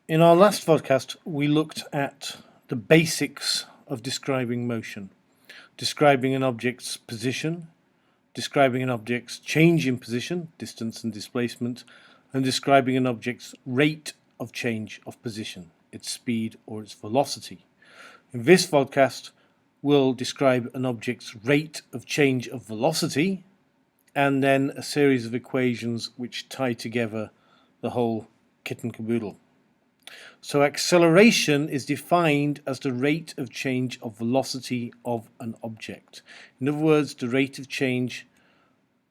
In our last podcast, we looked at the basics of describing motion, describing an object's position, describing an object's change in position, distance and displacement, and describing an object's rate of change of position, its speed or its velocity. In this podcast, we'll describe an object's rate of change of velocity, and then a series of equations which tie together the whole kit and caboodle. So acceleration is defined as the rate of change of velocity of an object. In other words, the rate of change,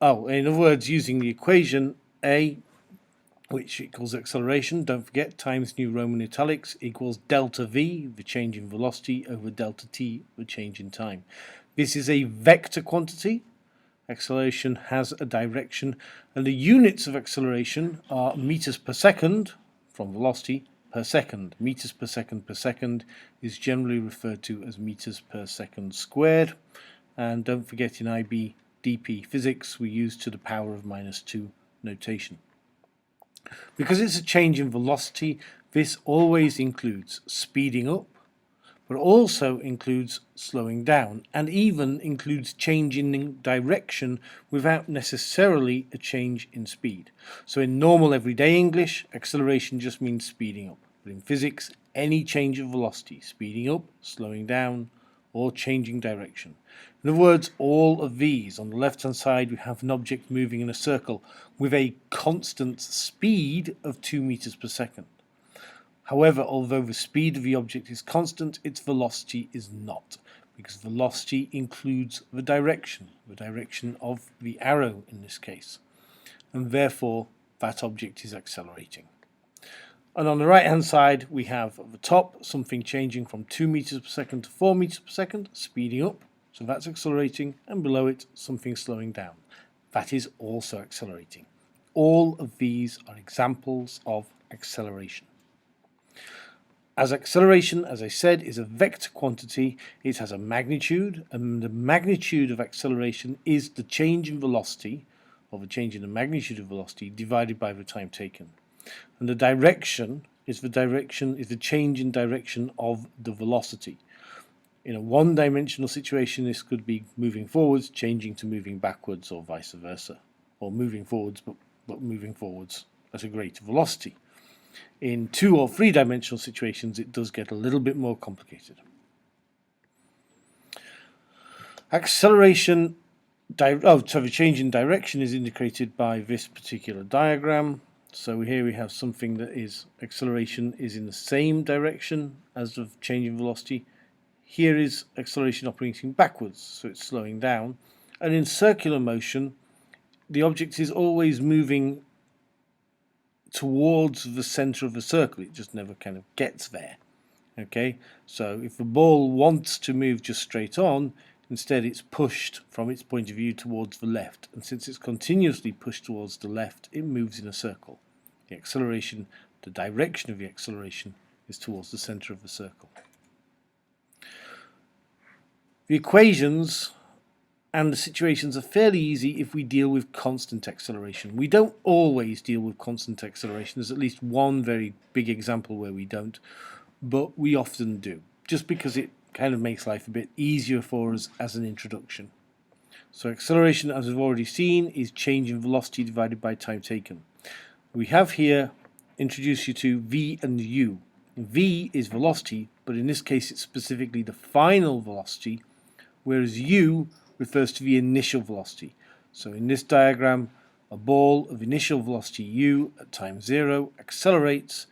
using the equation A, which equals acceleration, don't forget, times New Roman italics, equals delta V, the change in velocity, over delta T, the change in time. This is a vector quantity. Acceleration has a direction, and the units of acceleration are meters per second, from velocity, per second. Meters per second is generally referred to as meters per second squared. And don't forget, in IB DP physics, we use to the power of -2 notation. Because it's a change in velocity, this always includes speeding up, but also includes slowing down, and even includes changing in direction without necessarily a change in speed. So in normal everyday English, acceleration just means speeding up. But in physics, any change of velocity, speeding up, slowing down, or changing direction. In other words, all of these. On the left-hand side, we have an object moving in a circle with a constant speed of 2 meters per second. However, although the speed of the object is constant, its velocity is not, because velocity includes the direction of the arrow in this case, and therefore that object is accelerating. And on the right hand side, we have at the top something changing from 2 meters per second to 4 meters per second, speeding up, so that's accelerating, and below it something slowing down. That is also accelerating. All of these are examples of acceleration. As acceleration, as I said, is a vector quantity, it has a magnitude, and the magnitude of acceleration is the change in velocity, or the change in the magnitude of velocity, divided by the time taken. And the direction is the change in direction of the velocity. In a one-dimensional situation, this could be moving forwards, changing to moving backwards, or vice versa, or moving forwards, but moving forwards at a greater velocity. In 2- or 3-dimensional situations, it does get a little bit more complicated. Acceleration, the change in direction is indicated by this particular diagram. So here we have something that is acceleration is in the same direction as the change in velocity. Here is acceleration operating backwards, so it's slowing down. And in circular motion, the object is always moving towards the center of the circle. It just never kind of gets there. Okay, so if the ball wants to move just straight on, instead it's pushed from its point of view towards the left, and since it's continuously pushed towards the left, it moves in a circle. The acceleration, the direction of the acceleration, is towards the center of the circle. The equations and the situations are fairly easy if we deal with constant acceleration. We don't always deal with constant acceleration. There's at least one very big example where we don't, but we often do, just because it kind of makes life a bit easier for us as an introduction. So acceleration, as we've already seen, is change in velocity divided by time taken. We have here introduced you to v and u. V is velocity, but in this case it's specifically the final velocity, whereas u refers to the initial velocity. So in this diagram, a ball of initial velocity u at time 0 accelerates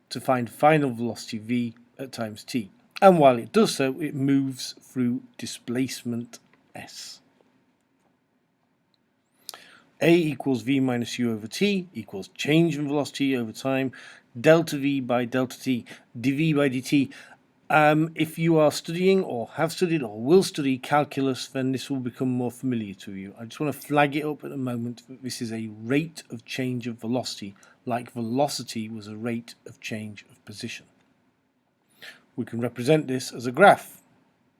to find final velocity v at times t. And while it does so, it moves through displacement s. A equals v minus u over t equals change in velocity over time, delta v by delta t, dv by dt. If you are studying or have studied or will study calculus, then this will become more familiar to you. I just want to flag it up at the moment that this is a rate of change of velocity, like velocity was a rate of change of position. We can represent this as a graph.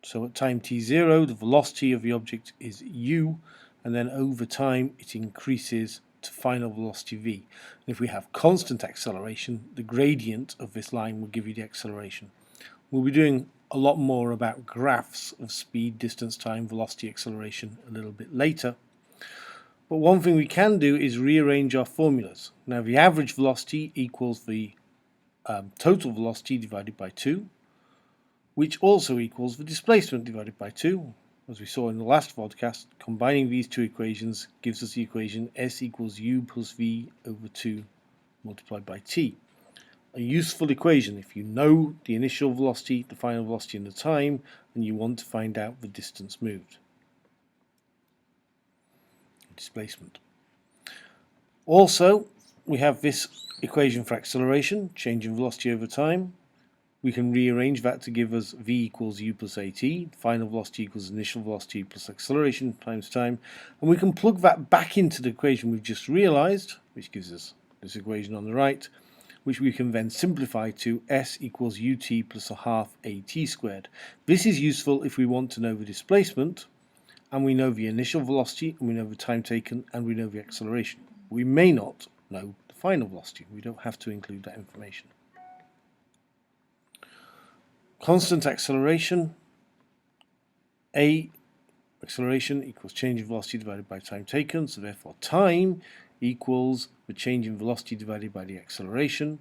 So at time t0, the velocity of the object is u, and then over time it increases to final velocity v. And if we have constant acceleration, the gradient of this line will give you the acceleration. We'll be doing a lot more about graphs of speed, distance, time, velocity, acceleration a little bit later. But one thing we can do is rearrange our formulas. Now the average velocity equals the total velocity divided by 2, which also equals the displacement divided by 2. As we saw in the last podcast, combining these two equations gives us the equation S equals U plus V over 2 multiplied by T. A useful equation if you know the initial velocity, the final velocity and the time, and you want to find out the distance moved. Displacement. Also, we have this equation for acceleration, change in velocity over time. We can rearrange that to give us v equals u plus at, final velocity equals initial velocity plus acceleration times time, and we can plug that back into the equation we've just realized, which gives us this equation on the right, which we can then simplify to s equals ut plus a half at squared. This is useful if we want to know the displacement, and we know the initial velocity, and we know the time taken, and we know the acceleration. We may not know the final velocity. We don't have to include that information. Constant acceleration, A acceleration equals change in velocity divided by time taken, so therefore time equals the change in velocity divided by the acceleration,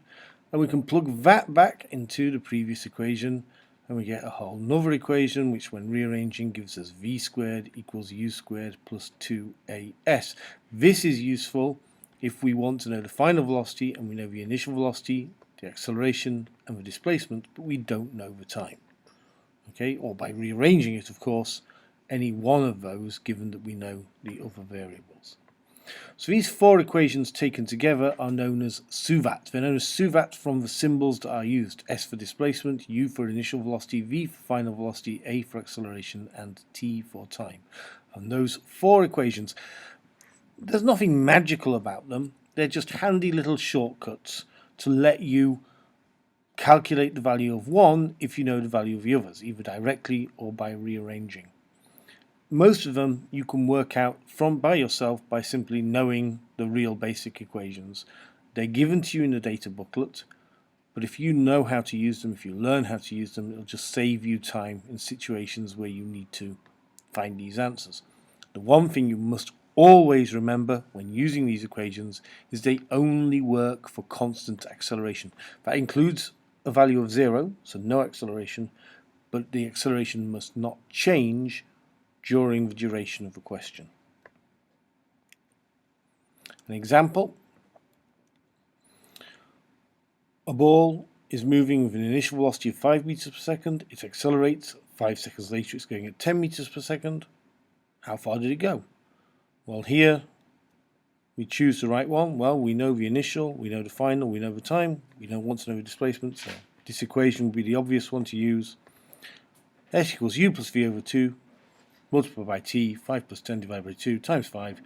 and we can plug that back into the previous equation, and we get a whole another equation which when rearranging gives us v squared equals u squared plus 2as. This is useful if we want to know the final velocity and we know the initial velocity, the acceleration and the displacement, but we don't know the time. Okay, or by rearranging it, of course, any one of those given that we know the other variables. So these four equations taken together are known as SUVAT. They're known as SUVAT from the symbols that are used. S for displacement, U for initial velocity, V for final velocity, A for acceleration, and T for time. And those four equations, there's nothing magical about them. They're just handy little shortcuts to let you calculate the value of one if you know the value of the others, either directly or by rearranging. Most of them you can work out by yourself by simply knowing the real basic equations. They're given to you in the data booklet, but if you know how to use them, if you learn how to use them, it'll just save you time in situations where you need to find these answers. The one thing you must always remember when using these equations is they only work for constant acceleration. That includes a value of 0, so no acceleration, but the acceleration must not change during the duration of the question. An example: a ball is moving with an initial velocity of 5 meters per second. It accelerates. 5 seconds later it's going at 10 meters per second. How far did it go? Well, here we choose the right one. Well, we know the initial, we know the final, we know the time. We don't want to know the displacement, so this equation will be the obvious one to use. S equals u plus v over 2 multiplied by t, 5 plus 10 divided by 2 times 5,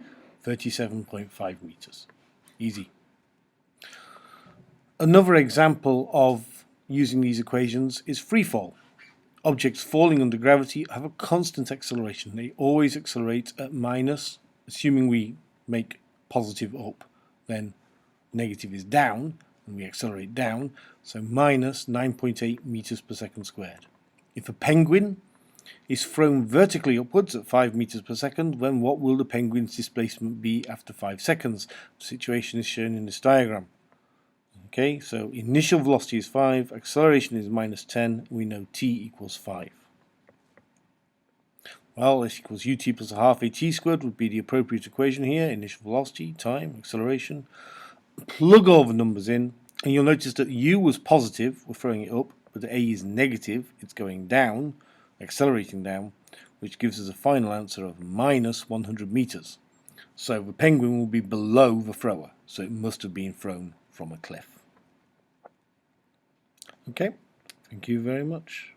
37.5 meters. Easy. Another example of using these equations is freefall. Objects falling under gravity have a constant acceleration. They always accelerate at minus, assuming we make positive up, then negative is down, and we accelerate down, so minus 9.8 meters per second squared. If a penguin is thrown vertically upwards at 5 meters per second, then what will the penguin's displacement be after 5 seconds? The situation is shown in this diagram. Okay, so initial velocity is 5, acceleration is minus 10, we know t equals 5. Well, S equals ut plus a half at squared would be the appropriate equation here. Initial velocity, time, acceleration. Plug all the numbers in, and you'll notice that u was positive, we're throwing it up, but the a is negative, it's going down, accelerating down, which gives us a final answer of minus 100 meters. So the penguin will be below the thrower, so it must have been thrown from a cliff. Okay, thank you very much.